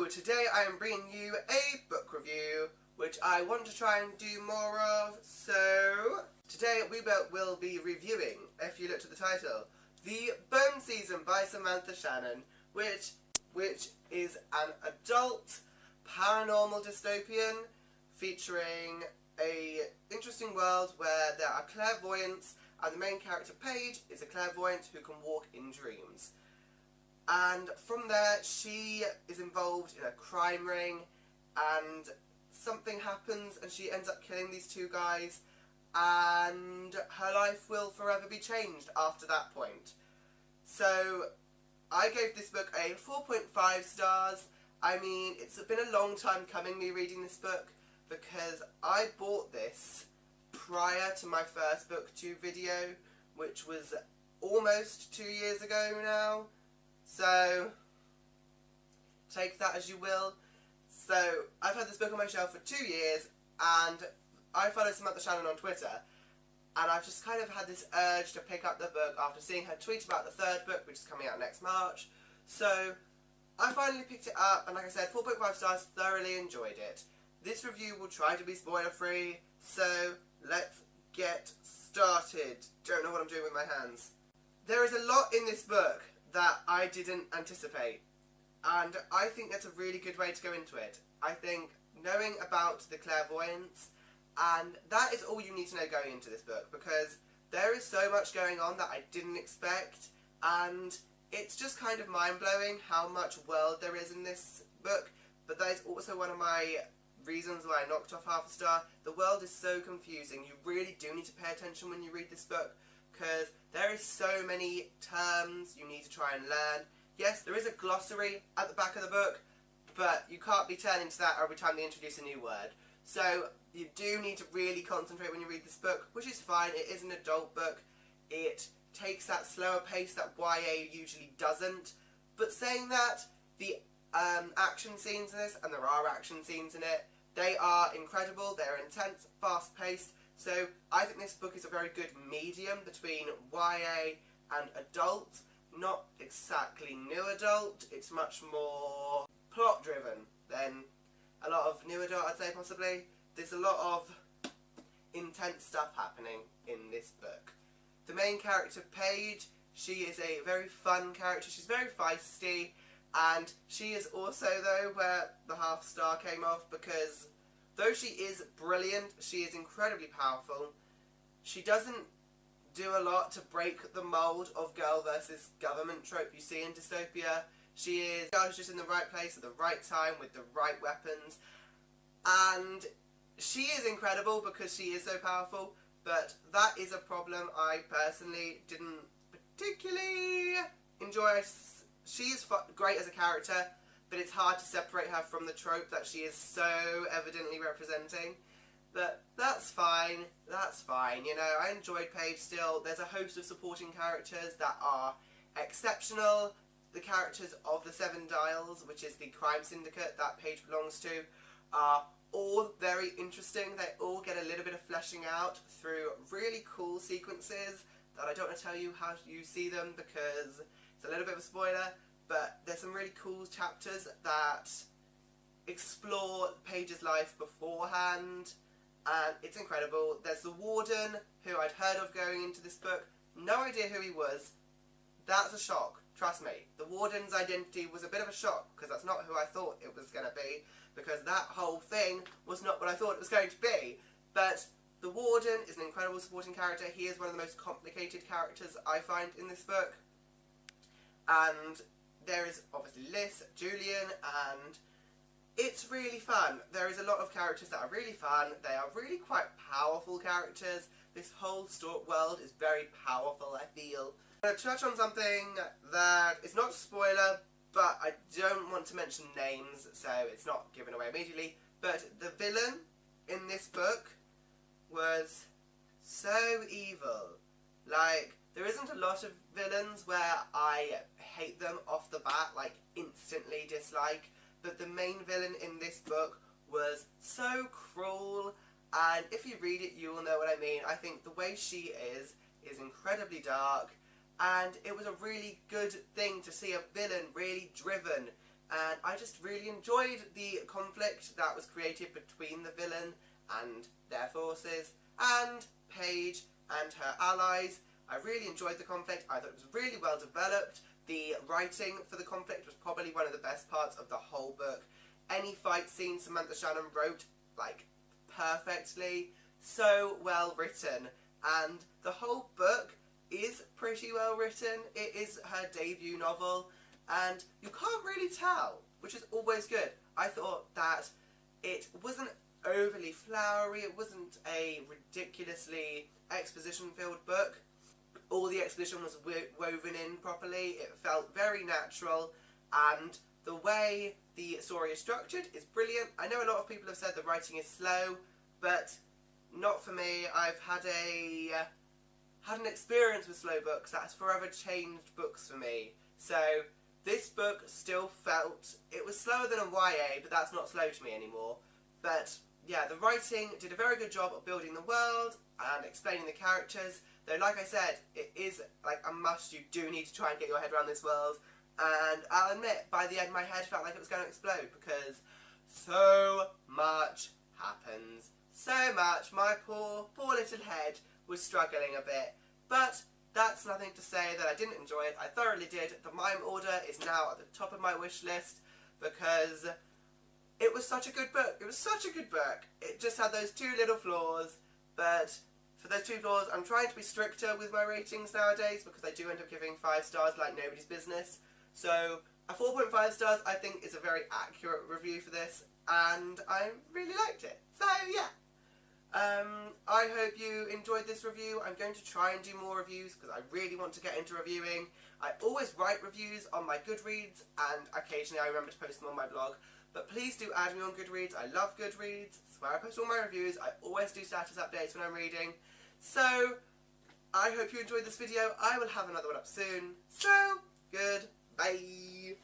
today I am bringing you a book review, which I want to try and do more of. So today we will be reviewing, if you look to the title, The Bone Season by Samantha Shannon, which is an adult paranormal dystopian featuring a interesting world where there are clairvoyants, and the main character Paige is a clairvoyant who can walk in dreams. And from there, she is involved in a crime ring, and something happens, and she ends up killing these two guys, and her life will forever be changed after that point. So, I gave this book a 4.5 stars. I mean, it's been a long time coming, me reading this book, because I bought this prior to my first BookTube video, which was almost 2 years ago now. So, take that as you will. So, I've had this book on my shelf for 2 years, and I follow Samantha Shannon on Twitter, and I've just kind of had this urge to pick up the book after seeing her tweet about the third book, which is coming out next March. So, I finally picked it up, and like I said, 4.5 stars, thoroughly enjoyed it. This review will try to be spoiler-free, so let's get started. Don't know what I'm doing with my hands. There is a lot in this book that I didn't anticipate, and I think that's a really good way to go into it. I think knowing about the clairvoyance, and that is all you need to know going into this book, because there is so much going on that I didn't expect, and it's just kind of mind-blowing how much world there is in this book. But that is also one of my reasons why I knocked off half a star. The world is so confusing. You really do need to pay attention when you read this book, because there is so many terms you need to try and learn. Yes, there is a glossary at the back of the book, but you can't be turning to that every time they introduce a new word. So you do need to really concentrate when you read this book, which is fine. It is an adult book. It takes that slower pace that YA usually doesn't. But saying that, the action scenes in this, and there are action scenes in it, they are incredible. They're intense, fast-paced. So I think this book is a very good medium between YA and adult. Not exactly new adult. It's much more plot-driven than a lot of new adult, I'd say, possibly. There's a lot of intense stuff happening in this book. The main character, Paige, she is a very fun character. She's very feisty, and she is also, though, where the half star came off, because though she is brilliant, she is incredibly powerful. She doesn't do a lot to break the mould of girl versus government trope you see in dystopia. She is just in the right place at the right time with the right weapons, and she is incredible because she is so powerful. But that is a problem I personally didn't particularly enjoy. She is great as a character, but it's hard to separate her from the trope that she is so evidently representing. But that's fine, you know, I enjoyed Paige still. There's a host of supporting characters that are exceptional. The characters of the Seven Dials, which is the crime syndicate that Paige belongs to, are all very interesting. They all get a little bit of fleshing out through really cool sequences that I don't want to tell you how you see them because it's a little bit of a spoiler, but there's some really cool chapters that explore Paige's life beforehand, and it's incredible. There's the Warden, who I'd heard of going into this book. No idea who he was. That's a shock, trust me. The Warden's identity was a bit of a shock, because that's not who I thought it was going to be, because that whole thing was not what I thought it was going to be. But the Warden is an incredible supporting character. He is one of the most complicated characters I find in this book. And there is obviously Liz, Julian, and it's really fun. There is a lot of characters that are really fun. They are really quite powerful characters. This whole world is very powerful, I feel. I'm going to touch on something that is not a spoiler, but I don't want to mention names, so it's not given away immediately. But the villain in this book was so evil. Like, there isn't a lot of villains where I hate them off the bat, like instantly dislike, but the main villain in this book was so cruel, and if you read it you will know what I mean. I think the way she is incredibly dark, and it was a really good thing to see a villain really driven and I just really enjoyed the conflict that was created between the villain and their forces, and Paige and her allies. I really enjoyed the conflict. I thought it was really well developed. The writing for the conflict was probably one of the best parts of the whole book. Any fight scene Samantha Shannon wrote, like, perfectly. So well written. And the whole book is pretty well written. It is her debut novel, and you can't really tell, which is always good. I thought that it wasn't overly flowery, it wasn't a ridiculously exposition-filled book. All the exposition was woven in properly, it felt very natural, and the way the story is structured is brilliant. I know a lot of people have said the writing is slow, but not for me. I've had an experience with slow books that has forever changed books for me. So this book still felt, it was slower than a YA, but that's not slow to me anymore. But yeah, the writing did a very good job of building the world and explaining the characters. Though, like I said, it is like a must. You do need to try and get your head around this world. And I'll admit, by the end my head felt like it was going to explode because so much happens. So much. My poor little head was struggling a bit. But that's nothing to say that I didn't enjoy it. I thoroughly did. The Mime Order is now at the top of my wish list because it was such a good book. It was such a good book. It just had those two little flaws, but for those two flaws, I'm trying to be stricter with my ratings nowadays because I do end up giving 5 stars like nobody's business. So a 4.5 stars I think is a very accurate review for this, and I really liked it. So yeah. I hope you enjoyed this review. I'm going to try and do more reviews because I really want to get into reviewing. I always write reviews on my Goodreads, and occasionally I remember to post them on my blog. But please do add me on Goodreads. I love Goodreads. It's where I post all my reviews. I always do status updates when I'm reading. So, I hope you enjoyed this video. I will have another one up soon. So, goodbye.